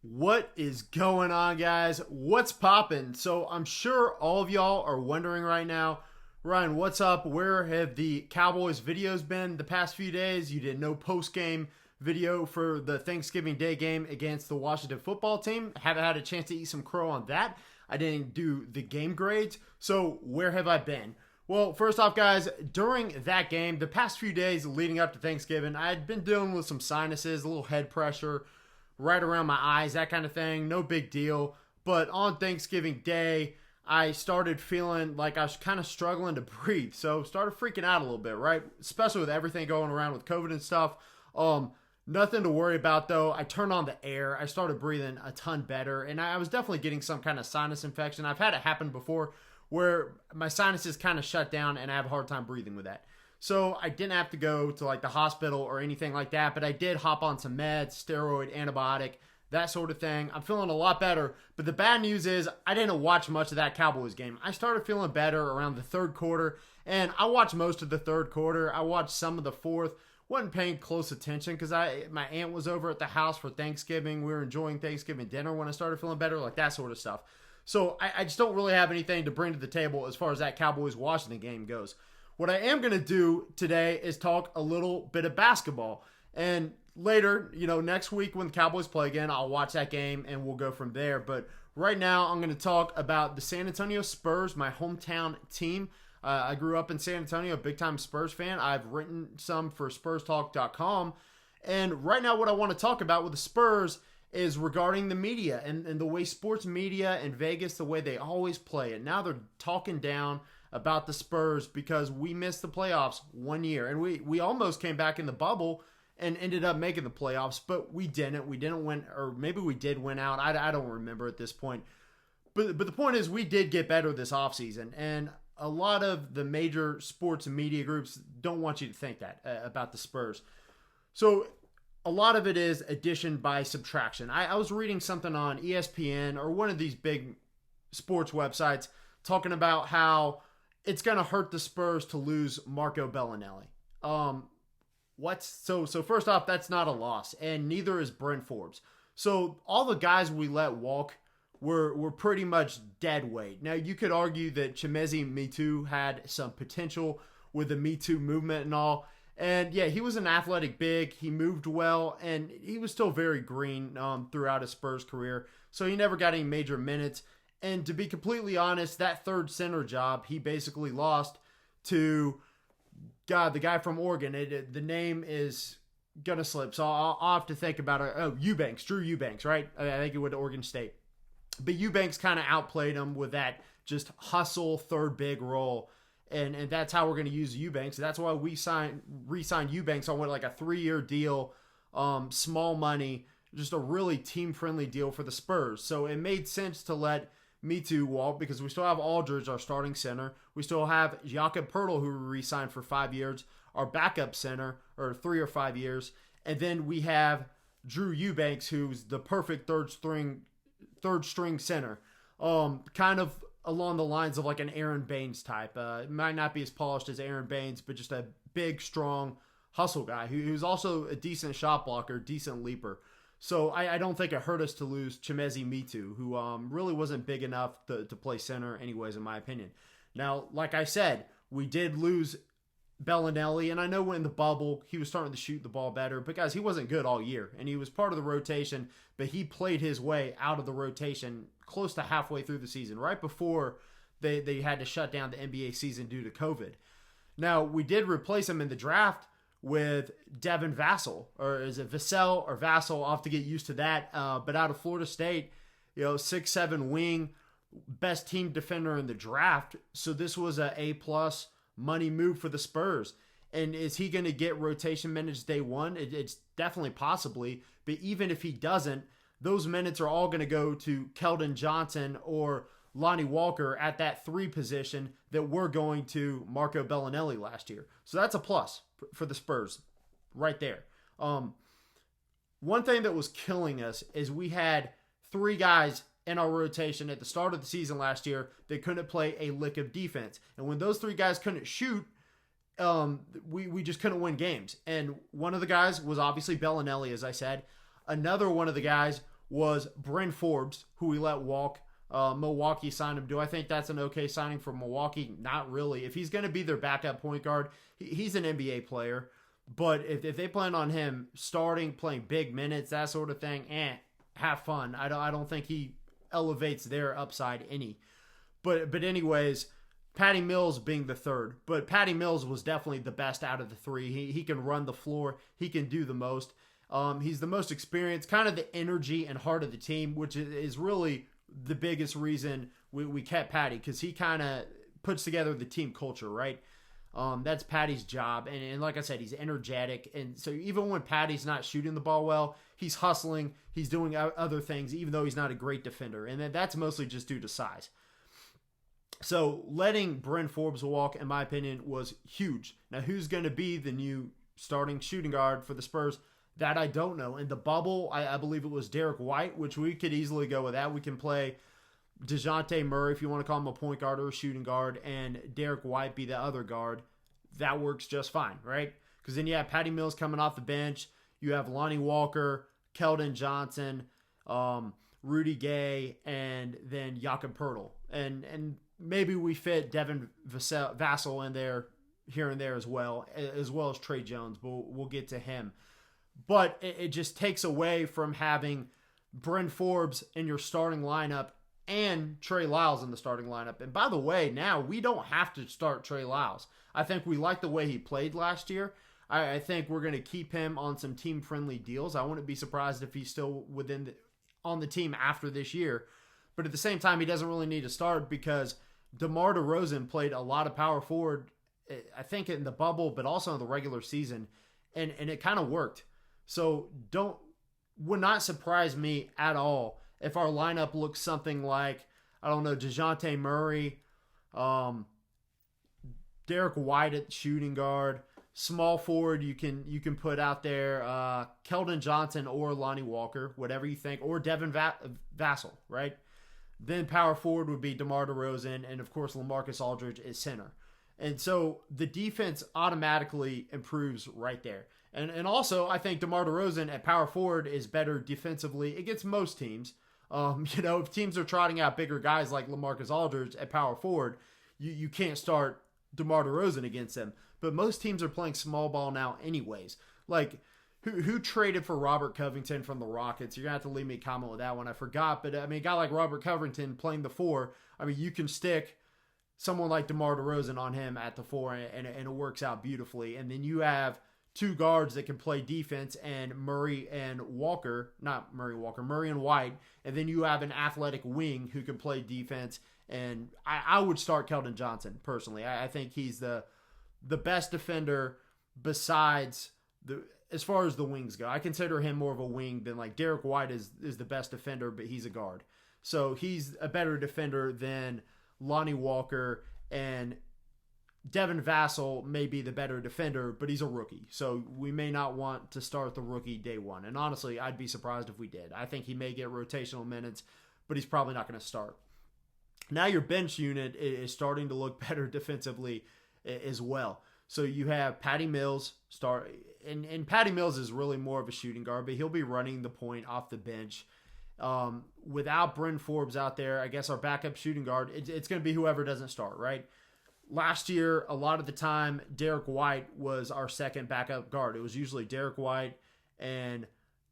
What is going on, guys? What's poppin'? So I'm sure all of y'all are wondering right now, Ryan, what's up? Where have the Cowboys videos been the past few days? You did no post-game video for the Thanksgiving Day game against the Washington football team. Haven't had a chance to eat some crow on that. I didn't do the game grades. So where have I been? Well, first off, guys, during that game, the past few days leading up to Thanksgiving, I had been dealing with some sinuses, a little head pressure, right around my eyes, that kind of thing. No big deal. But on Thanksgiving Day, I started feeling like I was kind of struggling to breathe. So started freaking out a little bit, right? Especially with everything going around with COVID and stuff. Nothing to worry about though. I turned on the air. I started breathing a ton better. And I was definitely getting some kind of sinus infection. I've had it happen before where my sinuses kind of shut down and I have a hard time breathing with that. So I didn't have to go to like the hospital or anything like that, but I did hop on some meds, steroid, antibiotic, that sort of thing. I'm feeling a lot better, but the bad news is I didn't watch much of that Cowboys game. I started feeling better around the third quarter, and I watched most of the third quarter. I watched some of the fourth. Wasn't paying close attention because my aunt was over at the house for Thanksgiving. We were enjoying Thanksgiving dinner when I started feeling better, like that sort of stuff. So I just don't really have anything to bring to the table as far as that Cowboys-Washington game goes. What I am going to do today is talk a little bit of basketball. And later, next week when the Cowboys play again, I'll watch that game and we'll go from there. But right now, I'm going to talk about the San Antonio Spurs, my hometown team. I grew up in San Antonio, a big-time Spurs fan. I've written some for SpursTalk.com. And right now, what I want to talk about with the Spurs is regarding the media and the way sports media in Vegas, the way they always play it. Now they're talking down about the Spurs because we missed the playoffs 1 year. And we almost came back in the bubble and ended up making the playoffs, but we didn't. We didn't win, or maybe we did win out. I don't remember at this point. But the point is we did get better this offseason. And a lot of the major sports and media groups don't want you to think that about the Spurs. So a lot of it is addition by subtraction. I was reading something on ESPN or one of these big sports websites talking about how it's going to hurt the Spurs to lose Marco Bellinelli. So first off, that's not a loss, and neither is Brent Forbes. So all the guys we let walk were pretty much dead weight. Now, you could argue that Chimezie Metu had some potential with the Me Too movement and all. And yeah, he was an athletic big. He moved well, and he was still very green throughout his Spurs career. So he never got any major minutes. And to be completely honest, that third center job, he basically lost to the guy from Oregon. The name is going to slip, so I'll have to think about it. Oh, Eubanks, Drew Eubanks, right? I think it went to Oregon State. But Eubanks kind of outplayed him with that just hustle third big role. And that's how we're going to use Eubanks. That's why we re-signed Eubanks on like a 3-year deal, small money, just a really team-friendly deal for the Spurs. So it made sense to let Me Too walk because we still have Aldridge, our starting center. We still have Jakob Poeltl, who re-signed for 5 years, our backup center, or 3 or 5 years. And then we have Drew Eubanks, who's the perfect third string center. Kind of along the lines of like an Aaron Baines type. It might not be as polished as Aaron Baines, but just a big, strong hustle guy who's also a decent shot blocker, decent leaper. So I don't think it hurt us to lose Chimezie Metu, who really wasn't big enough to play center anyways, in my opinion. Now, like I said, we did lose Bellinelli, and I know in the bubble he was starting to shoot the ball better, but guys, he wasn't good all year, and he was part of the rotation, but he played his way out of the rotation close to halfway through the season, right before they had to shut down the NBA season due to COVID. Now, we did replace him in the draft with Devin Vassell, or is it Vassell or Vassell? I'll have to get used to that. But out of Florida State, 6'7" wing, best team defender in the draft. So this was a A+ money move for the Spurs. And is he going to get rotation minutes day one? It's definitely possibly. But even if he doesn't, those minutes are all going to go to Keldon Johnson or Lonnie Walker at that 3 position that were going to Marco Bellinelli last year. So that's a plus for the Spurs right there. One thing that was killing us is we had 3 guys in our rotation at the start of the season last year that couldn't play a lick of defense. And when those 3 guys couldn't shoot, we just couldn't win games. And one of the guys was obviously Bellinelli, as I said. Another one of the guys was Bryn Forbes, who we let walk. Milwaukee signed him. Do I think that's an okay signing for Milwaukee? Not really. If he's going to be their backup point guard, he's an NBA player. But if they plan on him starting, playing big minutes, that sort of thing, have fun. I don't think he elevates their upside any. But anyways, Patty Mills being the third. But Patty Mills was definitely the best out of the three. He can run the floor. He can do the most. He's the most experienced, kind of the energy and heart of the team, which is really the biggest reason we kept Patty, because he kind of puts together the team culture, right? That's Patty's job. And like I said, he's energetic. And so even when Patty's not shooting the ball well, he's hustling. He's doing other things, even though he's not a great defender. And that's mostly just due to size. So letting Bryn Forbes walk, in my opinion, was huge. Now, who's going to be the new starting shooting guard for the Spurs? That I don't know. In the bubble, I believe it was Derek White, which we could easily go with that. We can play DeJounte Murray, if you want to call him a point guard or a shooting guard, and Derek White be the other guard. That works just fine, right? Because then you have Patty Mills coming off the bench. You have Lonnie Walker, Keldon Johnson, Rudy Gay, and then Jakob Poeltl. And maybe we fit Devin Vassell in there here and there as well as Trey Jones, but we'll get to him. But it just takes away from having Bryn Forbes in your starting lineup and Trey Lyles in the starting lineup. And by the way, now we don't have to start Trey Lyles. I think we like the way he played last year. I think we're going to keep him on some team-friendly deals. I wouldn't be surprised if he's still on the team after this year. But at the same time, he doesn't really need to start because DeMar DeRozan played a lot of power forward, I think in the bubble, but also in the regular season. And it kind of worked. So would not surprise me at all if our lineup looks something like, I don't know, DeJounte Murray, Derek White at shooting guard, small forward you can put out there, Keldon Johnson or Lonnie Walker, whatever you think, or Devin Vassell, right? Then power forward would be DeMar DeRozan, and of course LaMarcus Aldridge is center. And so the defense automatically improves right there. And also, I think DeMar DeRozan at power forward is better defensively against most teams. If teams are trotting out bigger guys like LaMarcus Aldridge at power forward, you can't start DeMar DeRozan against them. But most teams are playing small ball now anyways. Like, who traded for Robert Covington from the Rockets? You're going to have to leave me a comment with that one. I forgot. But, a guy like Robert Covington playing the four, you can stick someone like DeMar DeRozan on him at the four, and it works out beautifully. And then you have two guards that can play defense, and Murray and White. And then you have an athletic wing who can play defense. And I would start Keldon Johnson, personally. I think he's the best defender besides as far as the wings go. I consider him more of a wing than like Derek White is the best defender, but he's a guard. So he's a better defender than Lonnie Walker, and Devin Vassell may be the better defender, but he's a rookie. So we may not want to start the rookie day one. And honestly, I'd be surprised if we did. I think he may get rotational minutes, but he's probably not going to start. Now your bench unit is starting to look better defensively as well. So you have Patty Mills start, and Patty Mills is really more of a shooting guard, but he'll be running the point off the bench. Without Bryn Forbes out there, I guess our backup shooting guard, it's going to be whoever doesn't start, right? Last year, a lot of the time, Derek White was our second backup guard. It was usually Derek White and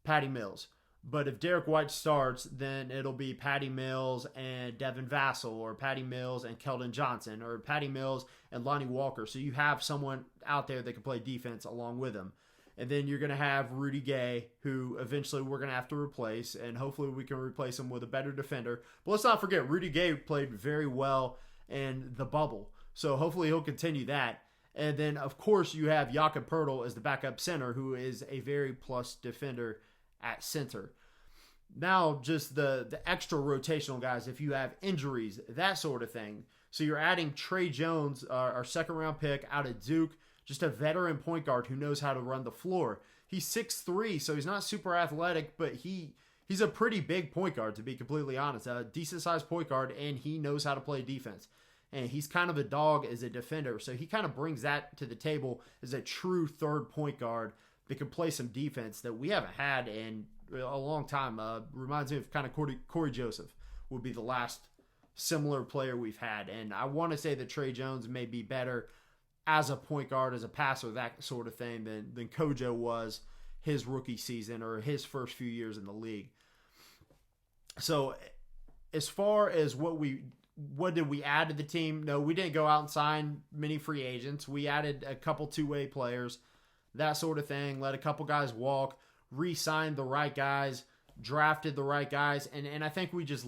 Patty Mills. But if Derek White starts, then it'll be Patty Mills and Devin Vassell, or Patty Mills and Keldon Johnson, or Patty Mills and Lonnie Walker. So you have someone out there that can play defense along with him. And then you're going to have Rudy Gay, who eventually we're going to have to replace, and hopefully we can replace him with a better defender. But let's not forget, Rudy Gay played very well in the bubble. So hopefully he'll continue that. And then, of course, you have Jakob Poeltl as the backup center, who is a very plus defender at center. Now, just the extra rotational guys, if you have injuries, that sort of thing. So you're adding Trey Jones, our second-round pick out of Duke, just a veteran point guard who knows how to run the floor. He's 6'3", so he's not super athletic, but he's a pretty big point guard, to be completely honest. A decent-sized point guard, and he knows how to play defense. And he's kind of a dog as a defender, so he kind of brings that to the table as a true third point guard that can play some defense that we haven't had in a long time. Reminds me of kind of Corey Joseph would be the last similar player we've had. And I want to say that Trey Jones may be better as a point guard, as a passer, that sort of thing, than Kojo was his rookie season or his first few years in the league. So as far as what did we add to the team? No, we didn't go out and sign many free agents. We added a couple two-way players, that sort of thing. Let a couple guys walk, re-signed the right guys, drafted the right guys, and I think we just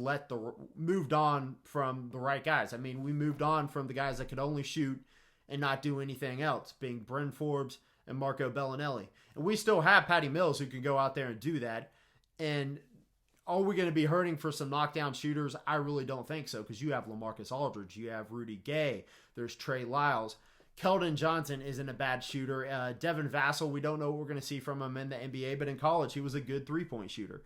moved on from the right guys. I mean, we moved on from the guys that could only shoot and not do anything else, being Bryn Forbes and Marco Bellinelli. And we still have Patty Mills who can go out there and do that. And are we going to be hurting for some knockdown shooters? I really don't think so, because you have LaMarcus Aldridge, you have Rudy Gay, there's Trey Lyles. Keldon Johnson isn't a bad shooter. Devin Vassell, we don't know what we're going to see from him in the NBA, but in college he was a good three-point shooter.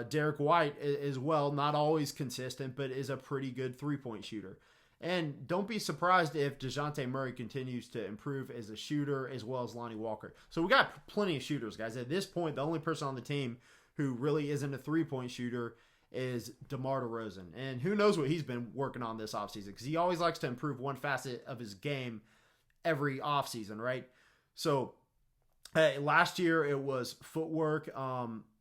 Derek White as well, not always consistent, but is a pretty good three-point shooter. And don't be surprised if DeJounte Murray continues to improve as a shooter, as well as Lonnie Walker. So we got plenty of shooters, guys. At this point, the only person on the team who really isn't a three-point shooter is DeMar DeRozan. And who knows what he's been working on this offseason, because he always likes to improve one facet of his game every offseason, right? So last year it was footwork,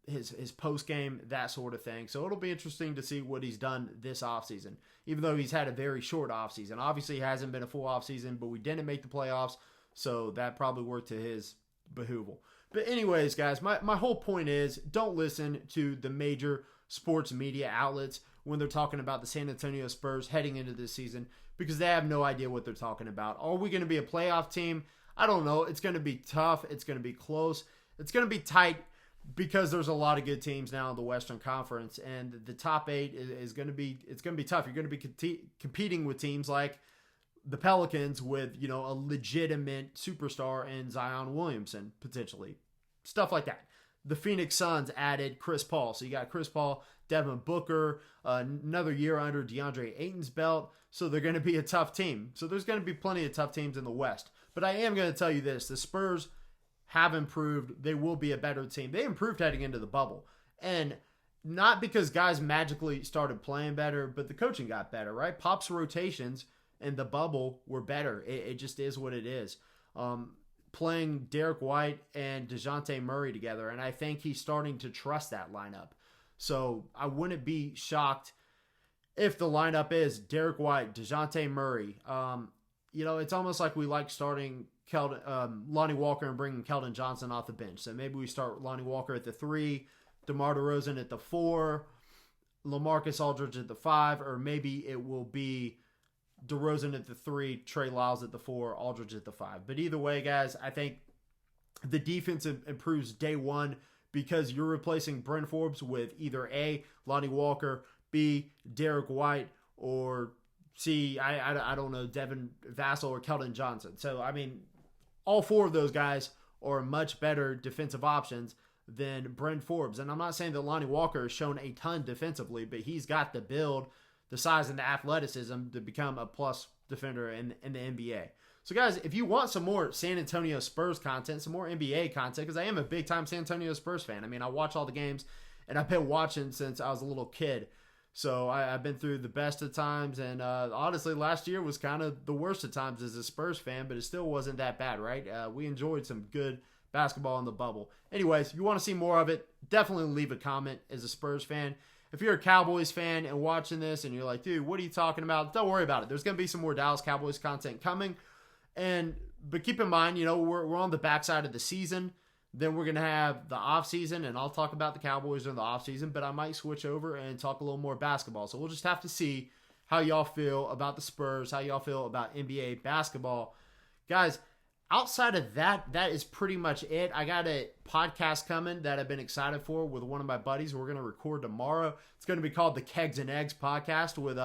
his post game, that sort of thing. So it'll be interesting to see what he's done this offseason, even though he's had a very short offseason. Obviously, it hasn't been a full offseason, but we didn't make the playoffs, so that probably worked to his behooval. But anyways, guys, my whole point is, don't listen to the major sports media outlets when they're talking about the San Antonio Spurs heading into this season, because they have no idea what they're talking about. Are we going to be a playoff team? I don't know. It's going to be tough. It's going to be close. It's going to be tight, because there's a lot of good teams now in the Western Conference, and the top 8 is going to be tough. You're going to be competing with teams like the Pelicans with, a legitimate superstar in Zion Williamson, potentially. Stuff like that. The Phoenix Suns added Chris Paul. So you got Chris Paul, Devin Booker, another year under DeAndre Ayton's belt. So they're going to be a tough team. So there's going to be plenty of tough teams in the West. But I am going to tell you this. The Spurs have improved. They will be a better team. They improved heading into the bubble. And not because guys magically started playing better, but the coaching got better, right? Pop's rotations in the bubble were better. It just is what it is. Playing Derek White and DeJounte Murray together, and I think he's starting to trust that lineup. So I wouldn't be shocked if the lineup is Derek White, DeJounte Murray. It's almost like we like starting Lonnie Walker and bringing Keldon Johnson off the bench. So maybe we start Lonnie Walker at the 3, DeMar DeRozan at the 4, LaMarcus Aldridge at the 5, or maybe it will be DeRozan at the 3, Trey Lyles at the 4, Aldridge at the 5. But either way, guys, I think the defense improves day one, because you're replacing Bryn Forbes with either A, Lonnie Walker, B, Derek White, or C, I don't know, Devin Vassell or Keldon Johnson. So, I mean, all 4 of those guys are much better defensive options than Bryn Forbes. And I'm not saying that Lonnie Walker has shown a ton defensively, but he's got the build, the size, and the athleticism to become a plus defender in the NBA. So, guys, if you want some more San Antonio Spurs content, some more NBA content, because I am a big-time San Antonio Spurs fan. I mean, I watch all the games, and I've been watching since I was a little kid. So I've been through the best of times, and honestly, last year was kind of the worst of times as a Spurs fan, but it still wasn't that bad, right? We enjoyed some good basketball in the bubble. Anyways, if you want to see more of it, definitely leave a comment as a Spurs fan. If you're a Cowboys fan and watching this and you're like, dude, what are you talking about? Don't worry about it. There's going to be some more Dallas Cowboys content coming. But keep in mind, we're on the backside of the season. Then we're going to have the offseason, and I'll talk about the Cowboys during the offseason, but I might switch over and talk a little more basketball. So we'll just have to see how y'all feel about the Spurs, how y'all feel about NBA basketball. Guys, outside of that, that is pretty much it. I got a podcast coming that I've been excited for with one of my buddies. We're going to record tomorrow. It's going to be called the Kegs and Eggs podcast with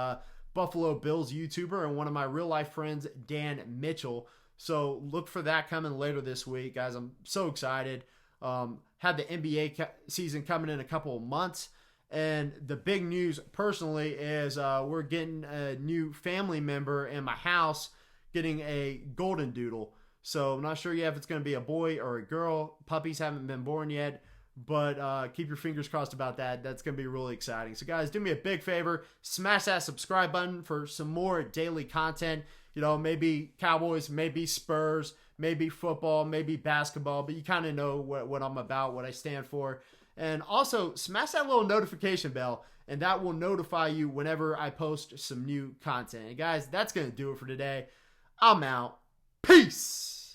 Buffalo Bills YouTuber and one of my real-life friends, Dan Mitchell. So look for that coming later this week, guys. I'm so excited. Had the NBA season coming in a couple of months. And the big news personally is we're getting a new family member in my house, getting a golden doodle. So I'm not sure yet if it's going to be a boy or a girl. Puppies haven't been born yet. But keep your fingers crossed about that. That's going to be really exciting. So, guys, do me a big favor. Smash that subscribe button for some more daily content. Maybe Cowboys, maybe Spurs, maybe football, maybe basketball. But you kind of know what I'm about, what I stand for. And also, smash that little notification bell, and that will notify you whenever I post some new content. And, guys, that's going to do it for today. I'm out. Peace.